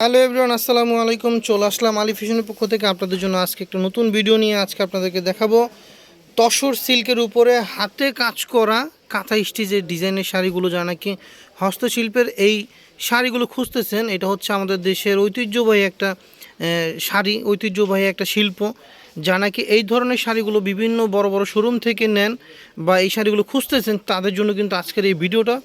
Hello everyone, আসসালামু আলাইকুম। চলে আসলাম আলী ফ্যাশনের পক্ষ থেকে আপনাদের জন্য আজকে একটা নতুন ভিডিও নিয়ে। আজকে আপনাদেরকে দেখাবো তসর সিল্কের উপরে হাতে কাজ করা কাঁথা স্টিচের ডিজাইনের শাড়িগুলো, যা নাকি হস্তশিল্পের এই শাড়িগুলো খুঁজতেছেন। এটা হচ্ছে আমাদের দেশের ঐতিহ্যবাহী একটা শাড়ি, ঐতিহ্যবাহী একটা শিল্প, যা নাকি এই ধরনের শাড়িগুলো বিভিন্ন বড় বড় শোরুম থেকে নেন বা এই শাড়িগুলো খুঁজতেছেন। তাদের জন্য কিন্তু আজকের এই ভিডিওটা,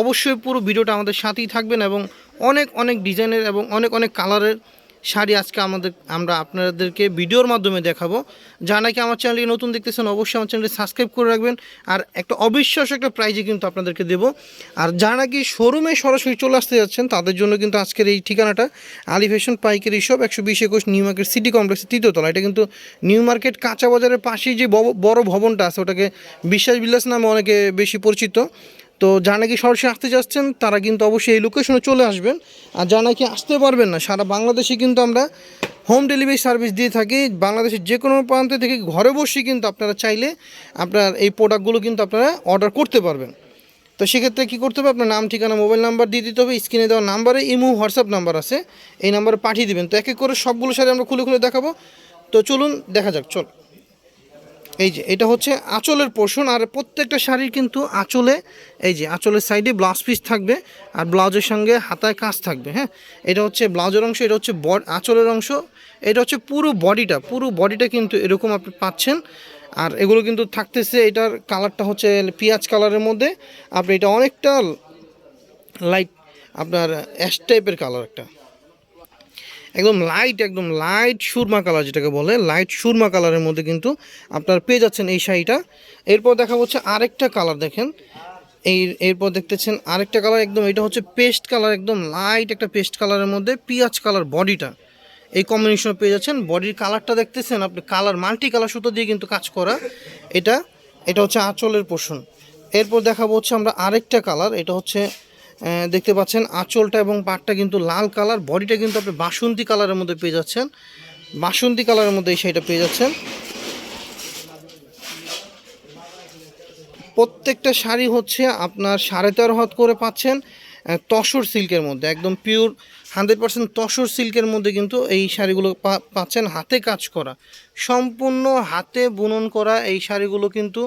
অবশ্যই পুরো ভিডিওটা আমাদের সাথেই থাকবেন এবং অনেক অনেক ডিজাইনের এবং অনেক অনেক কালারের শাড়ি আজকে আমরা আপনাদেরকে ভিডিওর মাধ্যমে দেখাবো। যা নাকি আমার চ্যানেলটি নতুন দেখতেছেন, অবশ্যই আমার চ্যানেলটি সাবস্ক্রাইব করে রাখবেন। আর একটা অবিশ্বাস্য একটা প্রাইজে কিন্তু আপনাদেরকে দেবো। আর যা নাকি শোরুমে সরাসরি চলে আসতে যাচ্ছেন, তাদের জন্য কিন্তু আজকের এই ঠিকানাটা আলী ফ্যাশন পাইকারি শপ, 120-21 নিউ মার্কেট সিটি কমপ্লেক্সের 3য় তলা। এটা কিন্তু নিউ মার্কেট কাঁচা বাজারের পাশেই যে বড় ভবনটা আছে, ওটাকে বিশ্বাস বিলাস নামে অনেকে বেশি পরিচিত। তো যারা নাকি সরাসরি আসতে যাচ্ছেন, তারা কিন্তু অবশ্যই এই লোকেশনে চলে আসবেন। আর যারা নাকি আসতে পারবেন না, সারা বাংলাদেশে কিন্তু আমরা হোম ডেলিভারি সার্ভিস দিয়ে থাকি। বাংলাদেশের যে কোনো প্রান্ত থেকে ঘরে বসেই কিন্তু আপনারা চাইলে আপনার এই প্রোডাক্টগুলো কিন্তু আপনারা অর্ডার করতে পারবেন। তো সেক্ষেত্রে কী করতে হবে, আপনার নাম, ঠিকানা, মোবাইল নাম্বার দিয়ে দিতে হবে। স্ক্রিনে দেওয়া নাম্বারে ইমো হোয়াটসঅ্যাপ নাম্বার আছে, এই নাম্বারে পাঠিয়ে দেবেন। তো এক এক করে সবগুলো শাড়ি আমরা খুলে খুলে দেখাবো। তো চলুন দেখা যাক। এই যে এটা হচ্ছে আঁচলের পোর্শন, আর প্রত্যেকটা শাড়ির কিন্তু আঁচলে, এই যে আঁচলের সাইডে ব্লাউজ পিস থাকবে আর ব্লাউজের সঙ্গে হাতায় কাজ থাকবে। হ্যাঁ, এটা হচ্ছে ব্লাউজের অংশ, এটা হচ্ছে আঁচলের অংশ, এটা হচ্ছে পুরো বডিটা কিন্তু এরকম আপনি পাচ্ছেন। আর এগুলো কিন্তু থাকতেছে, এটার কালারটা হচ্ছে পেঁয়াজ কালারের মধ্যে। আপনি এটা অনেকটা লাইট, আপনার অ্যাশ টাইপের কালার, একটা একদম লাইট সুরমা কালার, যেটাকে বলে লাইট সুরমা কালারের মধ্যে কিন্তু আপনার পেয়ে যাচ্ছেন এই শাড়িটা। এরপর দেখা হচ্ছে আরেকটা কালার, দেখেন এরপর দেখতেছেন আরেকটা কালার, একদম এটা হচ্ছে পেস্ট কালার, একদম লাইট একটা পেস্ট কালারের মধ্যে পেঁয়াজ কালার বডিটা, এই কম্বিনেশনে পেয়ে যাচ্ছেন। বডির কালারটা দেখতেছেন আপনি, কালার মাল্টি কালার সুতো দিয়ে কিন্তু কাজ করা। এটা এটা হচ্ছে আঁচলের পোর্শন। এরপর দেখাবো হচ্ছে আমরা আরেকটা কালার, এটা হচ্ছে দেখতে পাচ্ছেন আঁচলটা এবং পাটটা কিন্তু লাল কালার, বডিটা কিন্তু আপনি বাসন্তী কালারের মধ্যে পেয়ে যাচ্ছেন। বাসন্তী কালারের মধ্যে এই শাড়িটা পেয়ে যাচ্ছেন। প্রত্যেকটা শাড়ি হচ্ছে আপনার 13.5 হাত করে পাচ্ছেন তসর সিল্কের মধ্যে, একদম পিওর 100% তসর সিল্কের মধ্যে কিন্তু এই শাড়িগুলো পাচ্ছেন, হাতে কাজ করা, সম্পূর্ণ হাতে বুনন করা এই শাড়িগুলো কিন্তু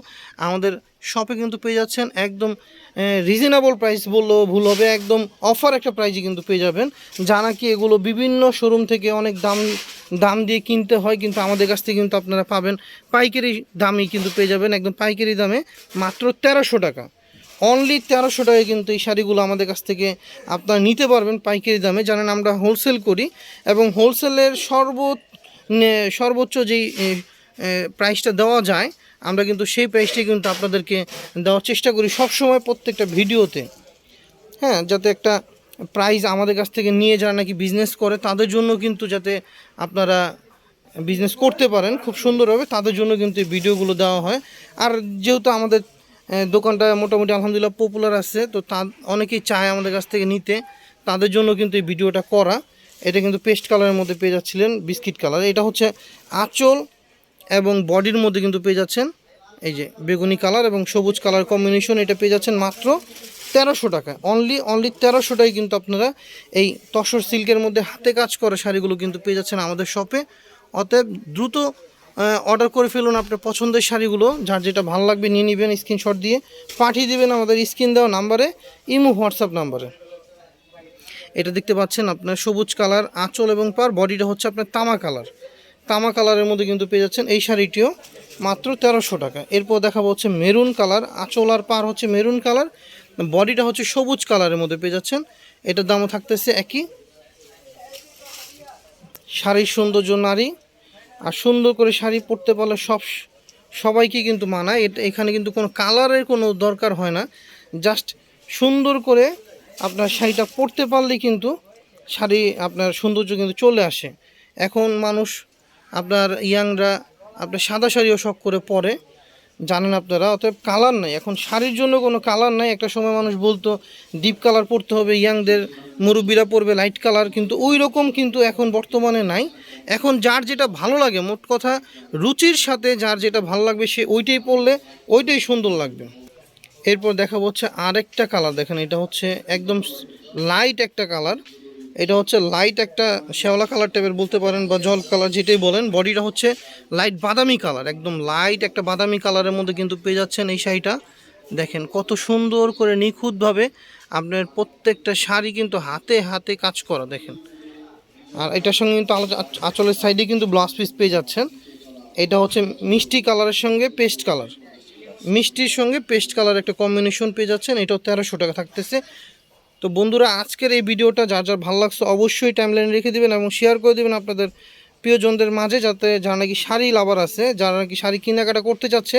আমাদের শপে কিন্তু পেয়ে যাচ্ছেন একদম রিজনেবল প্রাইস বললেও ভুল হবে, একদম অফার একটা প্রাইসে কিন্তু পেয়ে যাবেন। যা নাকি এগুলো বিভিন্ন শোরুম থেকে অনেক দাম দিয়ে কিনতে হয়, কিন্তু আমাদের কাছ থেকে কিন্তু আপনারা পাবেন পাইকারি দামই কিন্তু পেয়ে যাবেন, একদম পাইকারি দামে মাত্র 1300 টাকা, অনলি 1300 টাকায় কিন্তু এই শাড়িগুলো আমাদের কাছ থেকে আপনারা নিতে পারবেন পাইকারি দামে। জানেন আমরা হোলসেল করি এবং হোলসেলের সর্বোচ্চ যেই প্রাইসটা দেওয়া যায়, আমরা কিন্তু সেই প্রাইসটাই কিন্তু আপনাদেরকে দেওয়ার চেষ্টা করি সবসময় প্রত্যেকটা ভিডিওতে। হ্যাঁ, যাতে একটা প্রাইস আমাদের কাছ থেকে নিয়ে যারা নাকি বিজনেস করে, তাদের জন্য কিন্তু যাতে আপনারা বিজনেস করতে পারেন খুব সুন্দরভাবে, তাদের জন্য কিন্তু এই ভিডিওগুলো দেওয়া হয়। আর যেহেতু আমাদের দোকানটা মোটামুটি আলহামদুলিল্লাহ পপুলার আছে, তো অনেকেই চায় আমাদের কাছ থেকে নিতে, তাদের জন্য কিন্তু এই ভিডিওটা করা। এটা কিন্তু পেস্ট কালারের মধ্যে পেয়ে যাচ্ছিলেন, বিস্কিট কালার। এটা হচ্ছে আঁচল এবং বডির মধ্যে কিন্তু পেয়ে যাচ্ছেন এই যে বেগুনি কালার এবং সবুজ কালার কম্বিনেশন, এটা পেয়ে যাচ্ছেন মাত্র 1300 টাকা, অনলি 1300 টাকায় কিন্তু আপনারা এই তসর সিল্কের মধ্যে হাতে কাজ করা শাড়িগুলো কিন্তু পেয়ে যাচ্ছেন আমাদের শপে। অতএব দ্রুত অর্ডার করে ফেলুন আপনার পছন্দের শাড়িগুলো, যার যেটা ভালো লাগবে নিয়ে নেবেন, স্ক্রিনশট দিয়ে পাঠিয়ে দেবেন আমাদের স্ক্রিন দেওয়া নাম্বারে, ইমো হোয়াটসঅ্যাপ নাম্বারে। এটা দেখতে পাচ্ছেন আপনার সবুজ কালার আঁচল এবং পার, বডিটা হচ্ছে আপনার তামা কালারের মধ্যে কিন্তু পেয়ে যাচ্ছেন এই শাড়িটিও মাত্র 1300 টাকা। এরপর দেখাবো হচ্ছে মেরুন কালার, আঁচল আর পার হচ্ছে মেরুন কালার, বডিটা হচ্ছে সবুজ কালারের মধ্যে পেয়ে যাচ্ছেন। এটার দামও থাকতেছে একই। শাড়ির সৌন্দর্য নারী, আর সুন্দর করে শাড়ি পরতে পারলে সবাইকে কিন্তু মানায়। এখানে কিন্তু কোনো কালারের কোনো দরকার হয় না, জাস্ট সুন্দর করে আপনার শাড়িটা পরতে পারলেই কিন্তু শাড়ি আপনার সৌন্দর্য কিন্তু চলে আসে। এখন মানুষ আপনার ইয়াংরা আপনার সাদা শাড়িও শখ করে পরে, জানেন আপনারা। অতএব কালার নাই, এখন শাড়ির জন্য কোনো কালার নাই। একটা সময় মানুষ বলতো ডিপ কালার পরতে হবে, ইয়াংদের মুরব্বীরা পরবে লাইট কালার, কিন্তু ওই রকম কিন্তু এখন বর্তমানে নাই। এখন যার যেটা ভালো লাগে, মোট কথা রুচির সাথে যার যেটা ভালো লাগবে সে ওইটাই পরলে ওইটাই সুন্দর লাগবে। এরপর দেখাবো হচ্ছে আরেকটা কালার, দেখেন এটা হচ্ছে একদম লাইট একটা কালার, এটা হচ্ছে লাইট একটা শ্যাওলা কালার টাইপের বলতে পারেন বা জল কালার যেটাই বলেন। বডিটা হচ্ছে লাইট বাদামি কালার, একদম লাইট একটা বাদামি কালারের মধ্যে কিন্তু পেয়ে যাচ্ছেন এই শাড়িটা। দেখেন কত সুন্দর করে নিখুঁতভাবে আপনার প্রত্যেকটা শাড়ি কিন্তু হাতে হাতে কাজ করা দেখেন। আর এটার সঙ্গে কিন্তু আঁচলের সাইডে কিন্তু ব্লাউজ পিস পেয়ে যাচ্ছেন। এটা হচ্ছে মিষ্টি কালারের সঙ্গে পেস্ট কালার, মিষ্টির সঙ্গে পেস্ট কালার একটা কম্বিনেশন পেয়ে যাচ্ছেন। এটাও 1300 টাকা থাকতেছে। তো বন্ধুরা আজকের এই ভিডিওটা যার যার ভালো লাগছে অবশ্যই টাইমলাইনে রেখে দেবেন এবং শেয়ার করে দেবেন আপনাদের প্রিয়জনদের মাঝে, যাতে যারা নাকি শাড়ি লাভার আছে, যারা নাকি শাড়ি কেনাকাটা করতে চাচ্ছে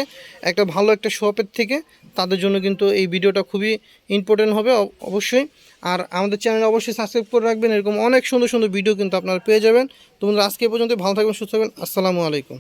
একটা ভালো একটা শপের থেকে, তাদের জন্য কিন্তু এই ভিডিওটা খুবই ইম্পর্টেন্ট হবে অবশ্যই। আর আমাদের চ্যানেলে অবশ্যই সাবস্ক্রাইব করে রাখবেন, এরকম অনেক সুন্দর সুন্দর ভিডিও কিন্তু আপনারা পেয়ে যাবেন। তো বন্ধুরা আজকে পর্যন্ত ভালো থাকবেন, সুস্থ থাকবেন, আসসালামু আলাইকুম।